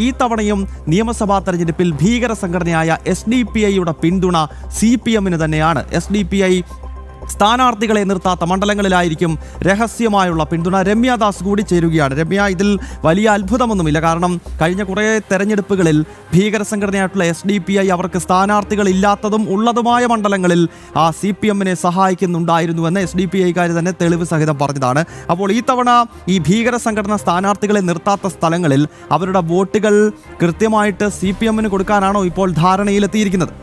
ഈ തവണയും നിയമസഭാ തെരഞ്ഞെടുപ്പിൽ ഭീകര സംഘടനയായ SDPIയുടെ പിന്തുണ CPM-ന് തന്നെയാണ്. SDPI സ്ഥാനാർത്ഥികളെ നിർത്താത്ത മണ്ഡലങ്ങളിലായിരിക്കും രഹസ്യമായുള്ള പിന്തുണ. രമ്യ ദാസ് കൂടി ചേരുകയാണ്. രമ്യ, ഇതിൽ വലിയ അത്ഭുതമൊന്നുമില്ല. കാരണം കഴിഞ്ഞ കുറേ തെരഞ്ഞെടുപ്പുകളിൽ ഭീകര സംഘടനയായിട്ടുള്ള SDPI അവർക്ക് സ്ഥാനാർത്ഥികൾ ഇല്ലാത്തതും ഉള്ളതുമായ മണ്ഡലങ്ങളിൽ CPM-നെ സഹായിക്കുന്നുണ്ടായിരുന്നുവെന്ന് SDPI-കാർ തന്നെ തെളിവ് സഹിതം പറഞ്ഞതാണ്. അപ്പോൾ ഈ തവണ ഈ ഭീകര സംഘടന സ്ഥാനാർത്ഥികളെ നിർത്താത്ത സ്ഥലങ്ങളിൽ അവരുടെ വോട്ടുകൾ കൃത്യമായിട്ട് CPM-ന് കൊടുക്കാനാണോ ഇപ്പോൾ ധാരണയിലെത്തിയിരിക്കുന്നത്?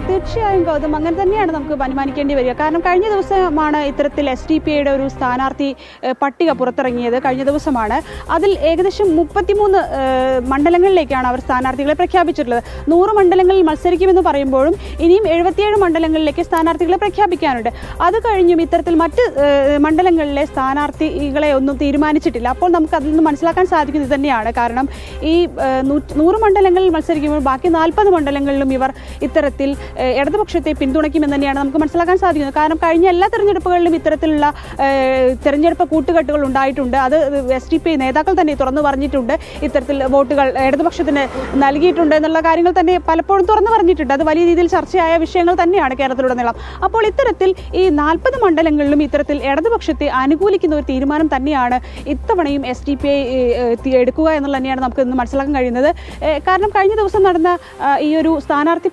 തീർച്ചയായും ഗൗതം, അങ്ങനെ തന്നെയാണ് നമുക്ക് അനുമാനിക്കേണ്ടി വരിക. കാരണം കഴിഞ്ഞ ദിവസമാണ് ഇത്തരത്തിൽ SDPIയുടെ ഒരു സ്ഥാനാർത്ഥി പട്ടിക പുറത്തിറങ്ങിയത്. കഴിഞ്ഞ ദിവസമാണ്. അതിൽ ഏകദേശം 33 മണ്ഡലങ്ങളിലേക്കാണ് അവർ സ്ഥാനാർത്ഥികളെ പ്രഖ്യാപിച്ചിട്ടുള്ളത്. 100 മണ്ഡലങ്ങളിൽ മത്സരിക്കുമെന്ന് പറയുമ്പോഴും ഇനിയും 77 മണ്ഡലങ്ങളിലേക്ക് സ്ഥാനാർത്ഥികളെ പ്രഖ്യാപിക്കാനുണ്ട്. അത് കഴിഞ്ഞും ഇത്തരത്തിൽ മറ്റ് മണ്ഡലങ്ങളിലെ സ്ഥാനാർത്ഥികളെ ഒന്നും തീരുമാനിച്ചിട്ടില്ല. അപ്പോൾ നമുക്ക് അതിൽ നിന്ന് മനസ്സിലാക്കാൻ സാധിക്കുന്നത് തന്നെയാണ്. കാരണം ഈ 100 മണ്ഡലങ്ങളിൽ മത്സരിക്കുമ്പോൾ ബാക്കി 40 മണ്ഡലങ്ങളിലും ഇവർ ഇത്തരത്തിൽ ഇടതുപക്ഷത്തെ പിന്തുണയ്ക്കുമെന്ന് തന്നെയാണ് നമുക്ക് മനസ്സിലാക്കാൻ സാധിക്കുന്നത്. കാരണം കഴിഞ്ഞ എല്ലാ തെരഞ്ഞെടുപ്പുകളിലും ഇത്തരത്തിലുള്ള തെരഞ്ഞെടുപ്പ് കൂട്ടുകെട്ടുകൾ ഉണ്ടായിട്ടുണ്ട്. അത് SDPI നേതാക്കൾ തന്നെ തുറന്നു പറഞ്ഞിട്ടുണ്ട്. ഇത്തരത്തിൽ വോട്ടുകൾ ഇടതുപക്ഷത്തിന് നൽകിയിട്ടുണ്ട് എന്നുള്ള കാര്യങ്ങൾ തന്നെ പലപ്പോഴും തുറന്നു പറഞ്ഞിട്ടുണ്ട്. അത് വലിയ രീതിയിൽ ചർച്ചയായ വിഷയങ്ങൾ തന്നെയാണ് കേരളത്തിലുടനീളം. അപ്പോൾ ഇത്തരത്തിൽ ഈ 40 മണ്ഡലങ്ങളിലും ഇത്തരത്തിൽ ഇടതുപക്ഷത്തെ അനുകൂലിക്കുന്ന ഒരു തീരുമാനം തന്നെയാണ് ഇത്തവണയും SDPI എടുക്കുക എന്നുള്ളത് തന്നെയാണ് നമുക്ക് ഇന്ന് മനസ്സിലാക്കാൻ കഴിയുന്നത്. കാരണം കഴിഞ്ഞ ദിവസം നടന്ന ഈ ഒരു സ്ഥാനാർത്ഥി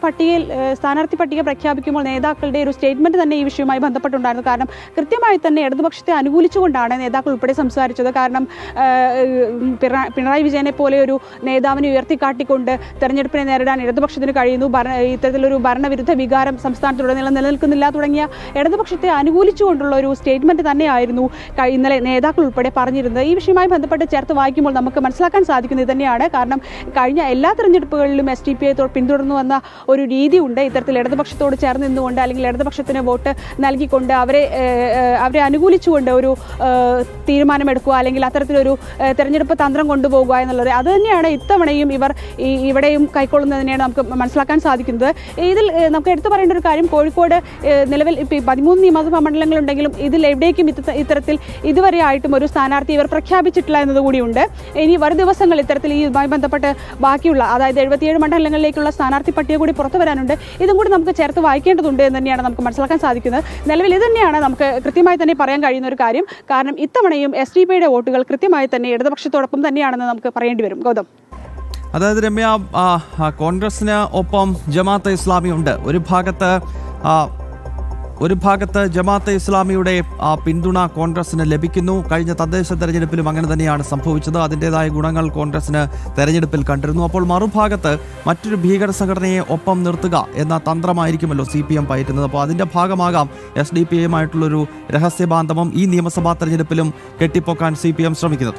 പട്ടിക പ്രഖ്യാപിക്കുമ്പോൾ നേതാക്കളുടെ ഒരു സ്റ്റേറ്റ്മെന്റ് തന്നെ ഈ വിഷയവുമായി ബന്ധപ്പെട്ടുണ്ടായിരുന്നു. കാരണം കൃത്യമായി തന്നെ ഇടതുപക്ഷത്തെ അനുകൂലിച്ചുകൊണ്ടാണ് നേതാക്കൾ ഉൾപ്പെടെ സംസാരിച്ചത്. കാരണം പിണറായി വിജയനെ പോലെ ഒരു നേതാവിനെ ഉയർത്തിക്കാട്ടിക്കൊണ്ട് തെരഞ്ഞെടുപ്പിനെ നേരിടാൻ ഇടതുപക്ഷത്തിന് കഴിയുന്നു, ഇത്തരത്തിലൊരു ഭരണവിരുദ്ധ വികാരം സംസ്ഥാനത്തുടനീളം നിലനിൽക്കുന്നില്ല തുടങ്ങിയ ഇടതുപക്ഷത്തെ അനുകൂലിച്ചുകൊണ്ടുള്ള ഒരു സ്റ്റേറ്റ്മെന്റ് തന്നെയായിരുന്നു ഇന്നലെ നേതാക്കൾ ഉൾപ്പെടെ പറഞ്ഞിരുന്നത്. ഈ വിഷയവുമായി ബന്ധപ്പെട്ട് ചേർത്ത് വായിക്കുമ്പോൾ നമുക്ക് മനസ്സിലാക്കാൻ സാധിക്കുന്നത് തന്നെയാണ്. കാരണം കഴിഞ്ഞ എല്ലാ തെരഞ്ഞെടുപ്പുകളിലും SDPI പിന്തുടർന്നു വന്ന ഒരു രീതി ഉണ്ട്. ഇത്തരത്തിൽ ഇടതുപക്ഷത്തോട് ചേർന്ന് നിന്നുകൊണ്ട് അല്ലെങ്കിൽ ഇടതുപക്ഷത്തിന് വോട്ട് നൽകിക്കൊണ്ട് അവരെ അനുകൂലിച്ചുകൊണ്ട് ഒരു തീരുമാനമെടുക്കുക അല്ലെങ്കിൽ അത്തരത്തിലൊരു തെരഞ്ഞെടുപ്പ് തന്ത്രം കൊണ്ടുപോകുക എന്നുള്ളത് അത് തന്നെയാണ് ഇത്തവണയും ഇവിടെയും കൈക്കൊള്ളുന്നതിനെയാണ് നമുക്ക് മനസ്സിലാക്കാൻ സാധിക്കുന്നത്. ഇതിൽ നമുക്ക് എടുത്തു പറയേണ്ട ഒരു കാര്യം, കോഴിക്കോട് നിലവിൽ 13 നിയമസഭാ മണ്ഡലങ്ങളുണ്ടെങ്കിലും ഇതിൽ എവിടേക്കും ഇത്തരത്തിൽ ഇതുവരെ ആയിട്ടും ഒരു സ്ഥാനാർത്ഥി ഇവർ പ്രഖ്യാപിച്ചിട്ടില്ല എന്നതുകൂടിയുണ്ട്. ഇനി വരും ദിവസങ്ങൾ ഇത്തരത്തിൽ ഇതുമായി ബന്ധപ്പെട്ട് ബാക്കിയുള്ള അതായത് 77 മണ്ഡലങ്ങളിലേക്കുള്ള സ്ഥാനാർത്ഥി പട്ടിക കൂടി പുറത്തു വരാനുണ്ട്. ഇതും കൂടി നമുക്ക് ചേർത്ത് വായിക്കേണ്ടതുണ്ട് എന്ന് തന്നെയാണ് നമുക്ക് മനസ്സിലാക്കാൻ സാധിക്കുന്നത്. നിലവിൽ ഇത് തന്നെയാണ് നമുക്ക് കൃത്യമായി തന്നെ പറയാൻ കഴിയുന്ന ഒരു കാര്യം. കാരണം ഇത്തവണയും SDPIയുടെ വോട്ടുകൾ കൃത്യമായി തന്നെ ഇടതുപക്ഷത്തോടൊപ്പം തന്നെയാണെന്ന് നമുക്ക് പറയേണ്ടി വരും. ഗൗതം, അതായത് രമ്യ, കോൺഗ്രസിന് ഒപ്പം ജമാഅത്തെ ഇസ്ലാമി ഉണ്ട്. ഒരു ഭാഗത്ത് ജമാഅത്തെ ഇസ്ലാമിയുടെ പിന്തുണ കോൺഗ്രസിന് ലഭിക്കുന്നു. കഴിഞ്ഞ തദ്ദേശ തെരഞ്ഞെടുപ്പിലും അങ്ങനെ തന്നെയാണ് സംഭവിച്ചത്. അതിൻ്റെതായ ഗുണങ്ങൾ കോൺഗ്രസിന് തെരഞ്ഞെടുപ്പിൽ കണ്ടിരുന്നു. അപ്പോൾ മറുഭാഗത്ത് മറ്റൊരു ഭീകര സംഘടനയെ ഒപ്പം നിർത്തുക എന്ന തന്ത്രമായിരിക്കുമല്ലോ CPM പയറ്റുന്നത്. അപ്പോൾ അതിൻ്റെ ഭാഗമാകാം SDPIയുമായിട്ടുള്ളൊരു രഹസ്യബാന്ധവം ഈ നിയമസഭാ തെരഞ്ഞെടുപ്പിലും കെട്ടിപ്പൊക്കാൻ CPM ശ്രമിക്കുന്നത്.